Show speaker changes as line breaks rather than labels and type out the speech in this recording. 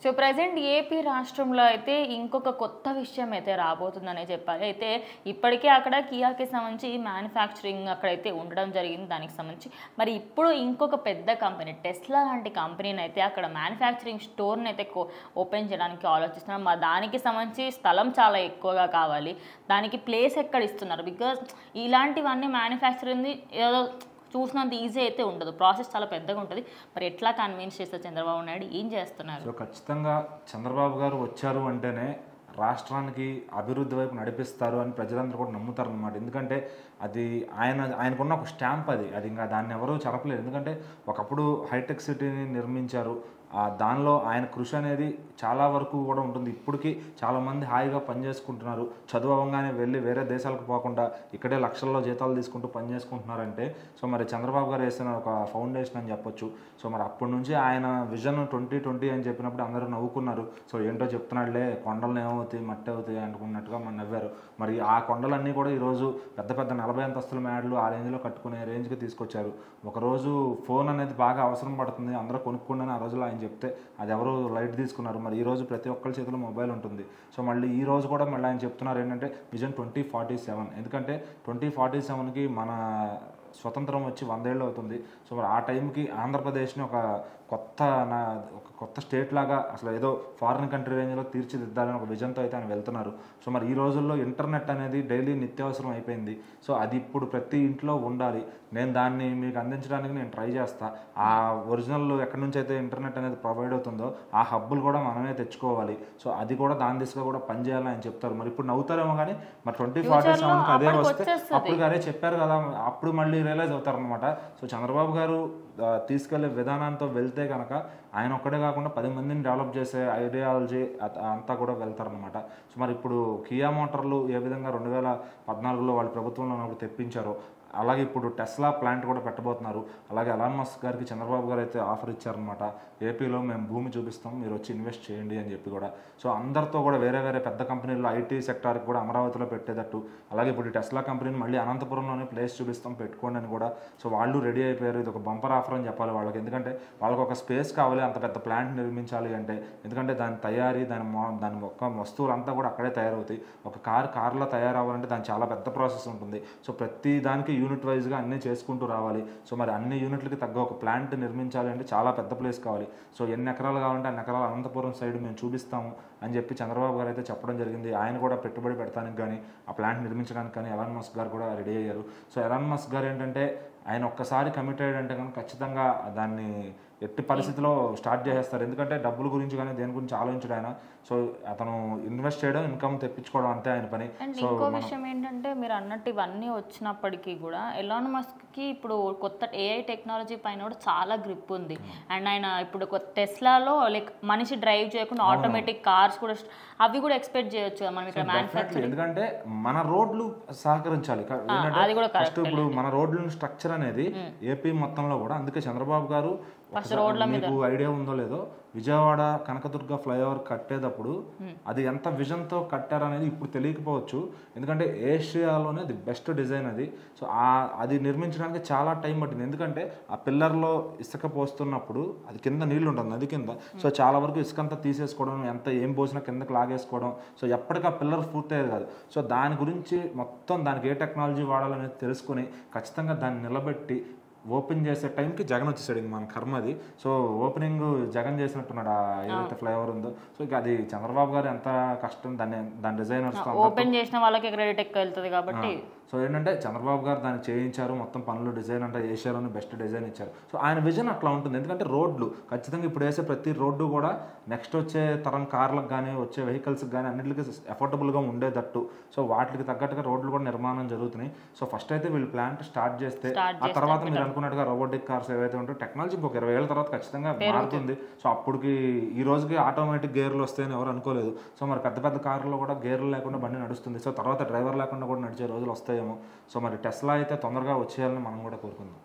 So present AP రాష్ట్రంలో అయితే ఇంకొక కొత్త విషయం అయితే రాబోతుందనే చెప్పాలి. అయితే ఇప్పటికే అక్కడ కియాకి సంబంధించి మ్యానుఫ్యాక్చరింగ్ అక్కడైతే ఉండడం జరిగింది. దానికి సంబంధించి మరి ఇప్పుడు ఇంకొక పెద్ద కంపెనీ టెస్లా లాంటి కంపెనీని అయితే అక్కడ మ్యానుఫ్యాక్చరింగ్ స్టోర్ని అయితే ఓపెన్ చేయడానికి ఆలోచిస్తున్నారు. మరి దానికి సంబంధించి స్థలం చాలా ఎక్కువగా కావాలి, దానికి ప్లేస్ ఎక్కడ ఇస్తున్నారు? బికాజ్ ఇలాంటివన్నీ మ్యానుఫ్యాక్చరింగ్ ఏదో చూసినంత ఈజీ అయితే ఉండదు, ప్రాసెస్ చాలా పెద్దగా ఉంటుంది. మరి ఎట్లా కన్విన్స్ చేస్తారు చంద్రబాబు నాయుడు? ఏం చేస్తున్నారు?
సో ఖచ్చితంగా చంద్రబాబు గారు వచ్చారు అంటేనే రాష్ట్రానికి అభివృద్ధి వైపు నడిపిస్తారు అని ప్రజలందరూ కూడా నమ్ముతారు అన్నమాట. ఎందుకంటే అది ఆయనకున్న ఒక స్టాంప్, అది ఇంకా దాన్ని ఎవరూ చెరపలేరు. ఎందుకంటే ఒకప్పుడు హైటెక్ సిటీని నిర్మించారు, దానిలో ఆయన కృషి అనేది చాలా వరకు కూడా ఉంటుంది. ఇప్పటికీ చాలామంది హాయిగా పనిచేసుకుంటున్నారు, చదువు అవ్వగానే వెళ్ళి వేరే దేశాలకు పోకుండా ఇక్కడే లక్షల్లో జీతాలు తీసుకుంటూ పని చేసుకుంటున్నారంటే సో మరి చంద్రబాబు గారు వేసిన ఒక ఫౌండేషన్ అని చెప్పొచ్చు. సో మరి అప్పటి నుంచి ఆయన విజన్ 2020 అని చెప్పినప్పుడు అందరూ నవ్వుకున్నారు. సో ఏంటో చెప్తున్నాడులే, కొండలు ఏమవుతాయి మట్టి అవుతాయి అనుకున్నట్టుగా మనం నవ్వారు. మరి ఆ కొండలన్నీ కూడా ఈరోజు పెద్ద పెద్ద 40 అంతస్తుల మేడలు ఆ రేంజ్లో కట్టుకునే రేంజ్కి తీసుకొచ్చారు. ఒకరోజు ఫోన్ అనేది బాగా అవసరం పడుతుంది, అందరూ కొనుక్కుండని ఆ రోజులో ఆయన చెప్తే అది ఎవరు లైట్ తీసుకున్నారు. మరి ఈరోజు ప్రతి ఒక్కరి చేతిలో మొబైల్ ఉంటుంది. సో మళ్ళీ ఈ రోజు కూడా మళ్ళీ ఆయన చెప్తున్నారు ఏంటంటే విజన్ 2047. ఎందుకంటే 2047కి మన స్వతంత్రం వచ్చి 100 ఏళ్ళు అవుతుంది. సో మరి ఆ టైంకి ఆంధ్రప్రదేశ్ని ఒక కొత్త స్టేట్ లాగా అసలు ఏదో ఫారిన్ కంట్రీ రేంజ్లో తీర్చిదిద్దాలని ఒక విజన్తో అయితే ఆయన వెళ్తున్నారు. సో మరి ఈ రోజుల్లో ఇంటర్నెట్ అనేది డైలీ నిత్యావసరం అయిపోయింది. సో అది ఇప్పుడు ప్రతి ఇంట్లో ఉండాలి. నేను దాన్ని మీకు అందించడానికి నేను ట్రై చేస్తా. ఆ ఒరిజినల్ ఎక్కడి నుంచి అయితే ఇంటర్నెట్ అనేది ప్రొవైడ్ అవుతుందో ఆ హబ్బులు కూడా మనమే తెచ్చుకోవాలి. సో అది కూడా దాని దిశగా కూడా పనిచేయాలని ఆయన చెప్తారు. మరి ఇప్పుడు నవ్వుతారేమో కానీ మరి 2047కి అదే వస్తే అప్పుడు అదే చెప్పారు కదా, అప్పుడు మళ్ళీ రియలైజ్ అవుతారనమాట. సో చంద్రబాబు గారు తీసుకెళ్లే విధానంతో వెళ్తే కనుక ఆయన ఒక్కడే కాకుండా 10 మందిని డెవలప్ చేసే ఐడియాలజీ అంతా కూడా వెళ్తారనమాట. సో మరి ఇప్పుడు కియా మోటార్లు ఏ విధంగా 2014లో వాళ్ళు ప్రభుత్వంలో ఉన్నప్పుడు తెప్పించారో అలాగే ఇప్పుడు టెస్లా ప్లాంట్ కూడా పెట్టబోతున్నారు. అలాగే ఎలాన్ మస్క్ గారికి చంద్రబాబు గారు అయితే ఆఫర్ ఇచ్చారనమాట, ఏపీలో మేము భూమి చూపిస్తాం, మీరు వచ్చి ఇన్వెస్ట్ చేయండి అని చెప్పి కూడా. సో అందరితో కూడా వేరే పెద్ద కంపెనీల్లో ఐటీ సెక్టార్కి కూడా అమరావతిలో పెట్టేటట్టు, అలాగే ఇప్పుడు టెస్లా కంపెనీని మళ్ళీ అనంతపురంలోనే ప్లేస్ చూపిస్తాం పెట్టుకోండి అని కూడా సో వాళ్ళు రెడీ అయిపోయారు. ఇది ఒక బంపర్ ఆఫర్ అని చెప్పాలి వాళ్ళకి. ఎందుకంటే వాళ్ళకి ఒక స్పేస్ కావాలి అంత పెద్ద ప్లాంట్ నిర్మించాలి అంటే. ఎందుకంటే దాని తయారీ దాని ఒక్క వస్తువులంతా కూడా అక్కడే తయారవుతాయి. ఒక కార్లో తయారవ్వాలంటే దాని చాలా పెద్ద ప్రాసెస్ ఉంటుంది. సో ప్రతి దానికి యూనిట్ వైజ్గా అన్నీ చేసుకుంటూ రావాలి. సో మరి అన్ని యూనిట్లకి తగ్గ ఒక ప్లాంట్ నిర్మించాలి అంటే చాలా పెద్ద ప్లేస్ కావాలి. సో ఎన్ని ఎకరాలు కావాలంటే అన్ని ఎకరాలు అనంతపురం సైడ్ మేము చూపిస్తాము అని చెప్పి చంద్రబాబు గారు అయితే చెప్పడం జరిగింది. ఆయన కూడా పెట్టుబడి పెడతానికి కానీ ఆ ప్లాంట్ నిర్మించడానికి కానీ ఎలాన్ మస్క్ గారు కూడా రెడీ అయ్యారు. సో ఎలాన్ మస్క్ గారు ఏంటంటే ఆయన ఒక్కసారి కమిట్ అయ్యాడంటే కనుక ఖచ్చితంగా దాన్ని ఎట్టి పరిస్థితిలో స్టార్ట్ చేసేస్తారు. ఎందుకంటే డబ్బుల గురించి కానీ దేని గురించి ఆలోచించడం ఆయన. సో అతను ఇన్వెస్ట్ చేయడం, ఇన్కమ్ తెప్పించుకోవడం అంతే ఆయన పని.
అండ్ ఇంకో విషయం ఏంటంటే మీరు అన్నట్టు ఇవన్నీ వచ్చినప్పటికీ కూడా ఎలాన్ మస్క్కి ఇప్పుడు కొత్త ఏఐ టెక్నాలజీ పైన కూడా చాలా గ్రిప్ ఉంది. అండ్ ఆయన ఇప్పుడు టెస్లాలో లైక్ మనిషి డ్రైవ్ చేయకుండా ఆటోమేటిక్ కార్స్ కూడా అవి కూడా ఎక్స్పెక్ట్ చేయొచ్చు మనం ఇక్కడ మ్యానుఫ్యాక్చరింగ్.
ఎందుకంటే మన రోడ్లు సహకరించాలి. ఫస్ట్ ఇప్పుడు మన రోడ్ల స్ట్రక్చర్ అనేది ఏపీ మొత్తంలో కూడా, అందుకే చంద్రబాబు గారు మీకు ఐడియా ఉందో లేదో విజయవాడ కనకదుర్గ ఫ్లైఓవర్ కట్టేటప్పుడు అది ఎంత విజన్తో కట్టారనేది ఇప్పుడు తెలియకపోవచ్చు. ఎందుకంటే ఏషియాలోనే ది బెస్ట్ డిజైన్ అది. సో అది నిర్మించడానికి చాలా టైం పట్టింది. ఎందుకంటే ఆ పిల్లర్లో ఇసుక పోస్తున్నప్పుడు అది కింద నీళ్ళు ఉంటుంది నది కింద. సో చాలా వరకు ఇసుకంతా తీసేసుకోవడం, ఏం పోసినా కిందకి లాగేసుకోవడం. సో ఎప్పటికీ ఆ పిల్లర్ పూర్తయ్యేది కాదు. సో దాని గురించి మొత్తం దానికి ఏ టెక్నాలజీ వాడాలనేది తెలుసుకొని ఖచ్చితంగా దాన్ని నిలబెట్టి ఓపెన్ చేసే టైంకి జగన్ వచ్చేసాడు. ఇంక మన కర్మ అది. సో ఓపెనింగ్ జగన్ చేసినట్టున్నాడు ఏదైతే ఫ్లైఓవర్ ఉందో. సో ఇక అది చంద్రబాబు గారు ఎంత కష్టం దాని డిజైనర్స్
ఓపెన్ చేసిన వాళ్ళకి క్రెడిట్ ఎక్కువ వెళ్తుంది కాబట్టి.
సో ఏంటంటే చంద్రబాబు గారు దాన్ని చేయించారు, మొత్తం పనులు డిజైన్ అంటే ఏషియాలోనే బెస్ట్ డిజైన్ ఇచ్చారు. సో ఆయన విజన్ అట్లా ఉంటుంది. ఎందుకంటే రోడ్లు ఖచ్చితంగా ఇప్పుడు వేసే ప్రతి రోడ్డు కూడా నెక్స్ట్ వచ్చే తరం కార్లకు కానీ వచ్చే వెహికల్స్కి కానీ అన్నింటికి అఫోర్డబుల్గా ఉండేటట్టు సో వాటికి తగ్గట్టుగా రోడ్లు కూడా నిర్మాణం జరుగుతున్నాయి. సో ఫస్ట్ అయితే వీళ్ళు ప్లాంట్ స్టార్ట్ చేస్తే ఆ తర్వాత మీరు అనుకున్నట్టుగా రోబోటిక్ కార్స్ ఏవైతే ఉంటాయో టెక్నాలజీ ఇంకొక 20 ఏళ్ళ తర్వాత ఖచ్చితంగా మారుతుంది. సో అప్పటికి ఈ రోజుకి ఆటోమేటిక్ గేర్లు వస్తాయని ఎవరు అనుకోలేదు. సో మరి పెద్ద పెద్ద కార్లో కూడా గేర్లు లేకుండా బండి నడుస్తుంది. సో తర్వాత డ్రైవర్ లేకుండా కూడా నడిచే రోజులు వస్తాయేమో. సో మరి టెస్లా అయితే తొందరగా వచ్చేయాలని మనం కూడా కోరుకుందాం.